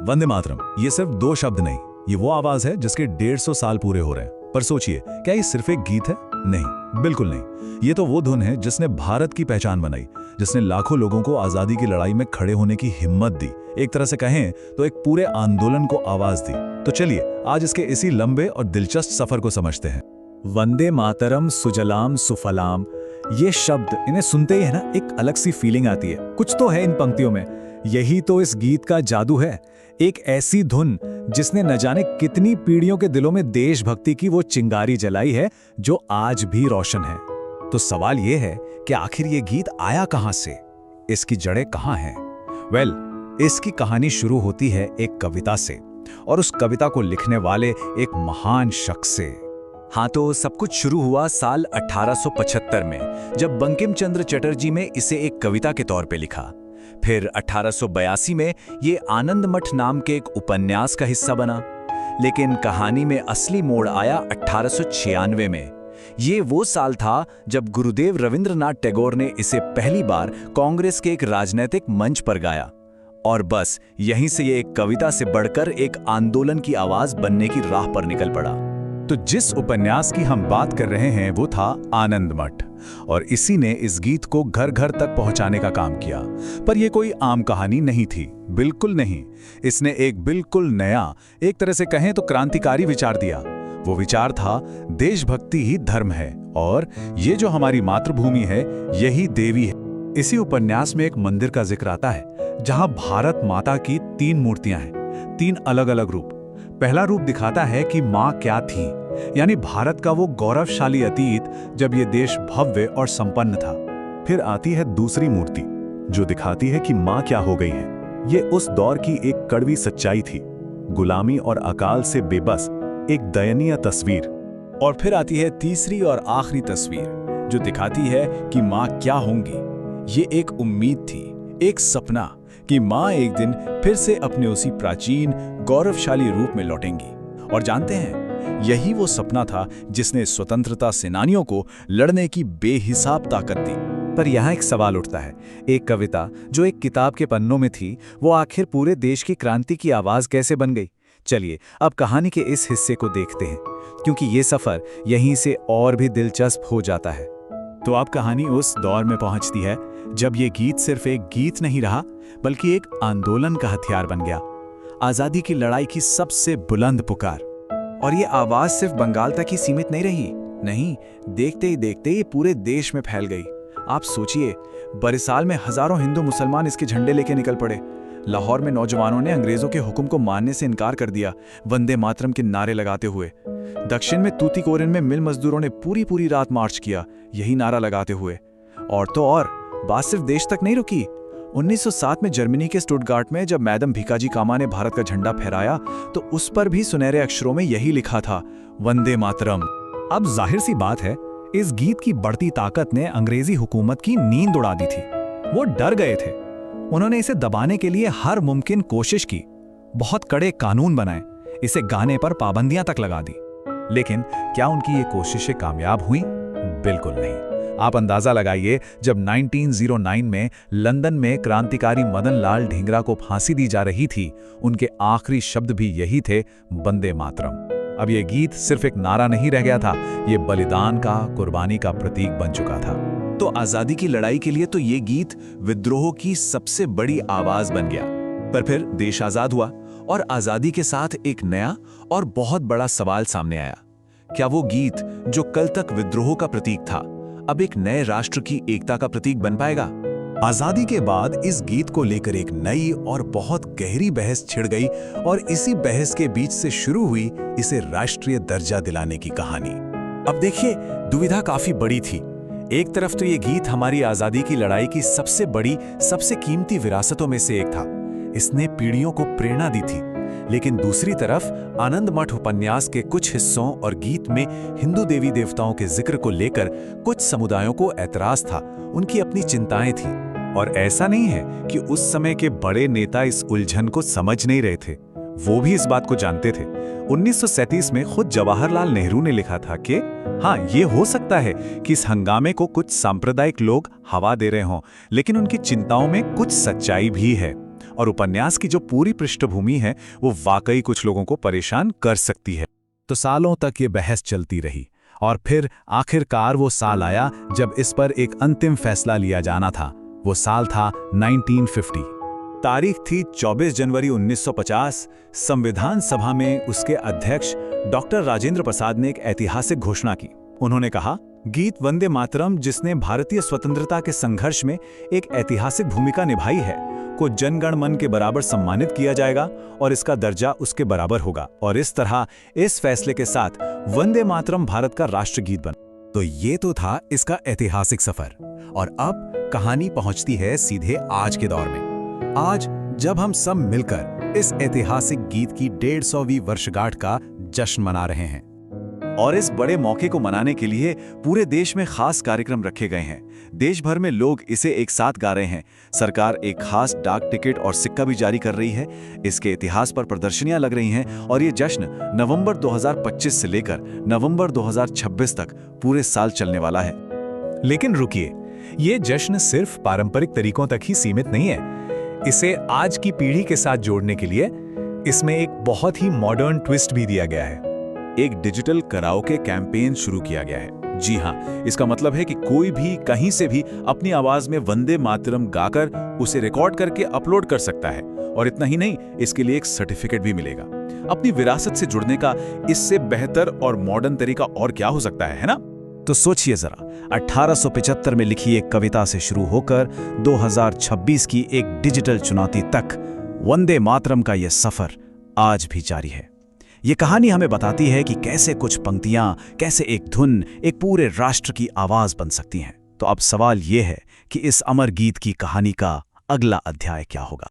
वंदे मातरम ये सिर्फ दो शब्द नहीं, ये वो आवाज है जिसके 150 साल पूरे हो रहे हैं। पर सोचिए, क्या ये सिर्फ एक गीत है? नहीं, बिल्कुल नहीं। ये तो वो धुन है जिसने भारत की पहचान बनाई, जिसने लाखों लोगों को आजादी की लड़ाई में खड़े होने की हिम्मत दी। एक तरह से कहें तो एक पूरे आंदोलन को आवाज दी। तो चलिए आज इसके इसी लंबे और दिलचस्प सफर को समझते हैं। वंदे मातरम, सुजलाम सुफलाम, ये शब्द इन्हें सुनते ही है ना, एक अलग सी फीलिंग आती है। कुछ तो है इन पंक्तियों में। यही तो इस गीत का जादू है। एक ऐसी धुन जिसने न जाने कितनी पीढ़ियों के दिलों में देशभक्ति की वो चिंगारी जलाई है जो आज भी रोशन है। तो सवाल ये है कि आखिर ये गीत आया कहां से, इसकी जड़ें कहां हैं? वेल, इसकी कहानी शुरू होती है एक कविता से, और उस कविता को लिखने वाले एक महान शख्स से। हाँ, तो सब कुछ शुरू हुआ साल 1875 में, जब बंकिम चंद्र चटर्जी ने इसे एक कविता के तौर पे लिखा। फिर 1882 में ये आनंद मठ नाम के एक उपन्यास का हिस्सा बना। लेकिन कहानी में असली मोड़ आया 1896 में। ये वो साल था जब गुरुदेव रविंद्रनाथ टैगोर ने इसे पहली बार कांग्रेस के एक राजनीतिक मंच पर गाया। और बस यहीं से ये एक कविता से बढ़कर एक आंदोलन की आवाज बनने की राह पर निकल पड़ा। तो जिस उपन्यास की हम बात कर रहे हैं वो था आनंद मठ, और इसी ने इस गीत को घर घर तक पहुंचाने का काम किया। पर यह कोई आम कहानी नहीं थी, बिल्कुल नहीं। इसने एक बिल्कुल नया, एक तरह से कहें तो क्रांतिकारी विचार दिया। वो विचार था, देशभक्ति ही धर्म है और ये जो हमारी मातृभूमि है यही देवी है। इसी उपन्यास में एक मंदिर का जिक्र आता है जहां भारत माता की 3 मूर्तियां हैं, 3 अलग अलग रूप। पहला रूप दिखाता है कि माँ क्या थी, यानी भारत का वो गौरवशाली अतीत जब ये देश भव्य और संपन्न था। फिर आती है दूसरी मूर्ति जो दिखाती है कि माँ क्या हो गई है। ये उस दौर की एक कड़वी सच्चाई थी, गुलामी और अकाल से बेबस एक दयनीय तस्वीर। और फिर आती है तीसरी और आखिरी तस्वीर जो दिखाती है कि माँ क्या होंगी। ये एक उम्मीद थी, एक सपना कि माँ एक दिन फिर से अपने उसी प्राचीन गौरवशाली रूप में लौटेंगी। और जानते हैं, यही वो सपना था जिसने स्वतंत्रता सेनानियों को लड़ने की बेहिसाब ताकत दी। पर यहाँ एक सवाल उठता है, एक कविता जो एक किताब के पन्नों में थी, वो आखिर पूरे देश की क्रांति की आवाज कैसे बन गई? चलिए अब कहानी के इस हिस्से को देखते हैं, क्योंकि ये सफर यहीं से और भी दिलचस्प हो जाता है। तो अब कहानी उस दौर में पहुंचती है जब ये गीत सिर्फ एक गीत नहीं रहा, बल्कि एक आंदोलन का हथियार बन गया। आजादी की लड़ाई की सबसे बुलंद पुकार। और ये आवाज सिर्फ बंगाल तक ही सीमित नहीं रही। नहीं, देखते ही देखते ये पूरे देश में फैल गई। आप सोचिए, बरिसाल में हजारों हिंदू मुसलमान इसके झंडे लेके निकल पड़े। लाहौर में नौजवानों ने अंग्रेजों के हुक्म को मानने से इनकार कर दिया, वंदे मातरम के नारे लगाते हुए। दक्षिण में तूतीकोरिन में मिल मजदूरों ने पूरी रात मार्च किया, यही नारा लगाते हुए। और तो और, बात सिर्फ देश तक नहीं रुकी। 1907 में जर्मनी के स्टुटगार्ट में जब मैडम भीकाजी कामा ने भारत का झंडा फहराया, तो उस पर भी सुनहरे अक्षरों में यही लिखा था, वंदे मातरम। अब जाहिर सी बात है, इस गीत की बढ़ती ताकत ने अंग्रेजी हुकूमत की नींद उड़ा दी थी। वो डर गए थे। उन्होंने इसे दबाने के लिए हर मुमकिन कोशिश की, बहुत कड़े कानून बनाए, इसे गाने पर पाबंदियां तक लगा दी। लेकिन क्या उनकी ये कोशिशें कामयाब हुई? बिल्कुल नहीं। आप अंदाजा लगाइए, जब 1909 में लंदन में क्रांतिकारी मदन लाल ढींगरा को फांसी दी जा रही थी, उनके आखिरी शब्द भी यही थे, वंदे मातरम। अब ये गीत सिर्फ एक नारा नहीं रह गया था, ये बलिदान का, कुर्बानी का प्रतीक बन चुका था। तो आजादी की लड़ाई के लिए तो ये गीत विद्रोह की सबसे बड़ी आवाज बन गया। पर फिर देश आजाद हुआ और आजादी के साथ एक नया और बहुत बड़ा सवाल सामने आया। क्या वो गीत जो कल तक विद्रोह का प्रतीक था, अब एक नए राष्ट्र की एकता का प्रतीक बन पाएगा? आजादी के बाद इस गीत को लेकर एक नई और बहुत गहरी बहस छिड़ गई, और इसी बहस के बीच से शुरू हुई इसे राष्ट्रीय दर्जा दिलाने की कहानी। अब देखिए, दुविधा काफी बड़ी थी। एक तरफ तो ये गीत हमारी आजादी की लड़ाई की सबसे बड़ी, सबसे कीमती विरासतों में से एक था, इसने पीढ़ियों को प्रेरणा दी थी। लेकिन दूसरी तरफ आनंद मठ उपन्यास के कुछ हिस्सों और गीत में हिंदू देवी देवताओं के जिक्र को लेकर कुछ समुदायों को ऐतराज था, उनकी अपनी चिंताएं थी। और ऐसा नहीं है कि उस समय के बड़े नेता इस उलझन को समझ नहीं रहे थे, वो भी इस बात को जानते थे। 1937 में खुद जवाहरलाल नेहरू ने लिखा था कि हाँ, ये हो सकता है कि इस हंगामे को कुछ सांप्रदायिक लोग हवा दे रहे हों, लेकिन उनकी चिंताओं में कुछ सच्चाई भी है। और उपन्यास की जो पूरी पृष्ठभूमि है वो वाकई कुछ लोगों को परेशान कर सकती है। तो सालों तक ये बहस चलती रही और फिर आखिरकार वो साल आया जब इस पर एक अंतिम फैसला लिया जाना था। वो साल था 1950। तारीख थी 24 जनवरी 1950। संविधान सभा में उसके अध्यक्ष डॉक्टर राजेंद्र प्रसाद ने एक ऐतिहासिक घोषणा की। उन्होंने कहा, गीत वंदे मातरम, जिसने भारतीय स्वतंत्रता के संघर्ष में एक ऐतिहासिक भूमिका निभाई है, को जनगण मन के बराबर सम्मानित किया जाएगा और इसका दर्जा उसके बराबर होगा। और इस तरह इस फैसले के साथ वंदे मातरम भारत का राष्ट्रगीत बना। तो ये तो था इसका ऐतिहासिक सफर। और अब कहानी पहुंचती है सीधे आज के दौर में। आज जब हम सब मिलकर इस ऐतिहासिक गीत की 150वीं वर्षगांठ का जश्न मना रहे हैं। और इस बड़े मौके को मनाने के लिए पूरे देश में खास कार्यक्रम रखे गए हैं। देश भर में लोग इसे एक साथ गा रहे हैं। सरकार एक खास डाक टिकट और सिक्का भी जारी कर रही है। इसके इतिहास पर प्रदर्शनियां लग रही हैं और ये जश्न नवंबर 2025 से लेकर नवंबर 2026 तक पूरे साल चलने वाला है। लेकिन रुकिए, ये जश्न सिर्फ पारंपरिक तरीकों तक ही सीमित नहीं है। इसे आज की पीढ़ी के साथ जोड़ने के लिए इसमें एक बहुत ही मॉडर्न ट्विस्ट भी दिया गया है। एक डिजिटल कराओके कैंपेन शुरू किया गया है। जी हाँ, इसका मतलब है कि कोई भी कहीं से भी अपनी आवाज में वंदे मातरम गाकर उसे रिकॉर्ड करके अपलोड कर सकता है। और इतना ही नहीं, इसके लिए एक सर्टिफिकेट भी मिलेगा। अपनी विरासत से जुड़ने का इससे बेहतर और मॉडर्न तरीका और क्या हो सकता है ना? तो सोचिए जरा, 1875 में लिखी एक कविता से शुरू होकर 2026 की एक डिजिटल चुनौती तक वंदे मातरम का यह सफर आज भी जारी है। ये कहानी हमें बताती है कि कैसे कुछ पंक्तियां, कैसे एक धुन एक पूरे राष्ट्र की आवाज बन सकती हैं। तो अब सवाल ये है कि इस अमर गीत की कहानी का अगला अध्याय क्या होगा।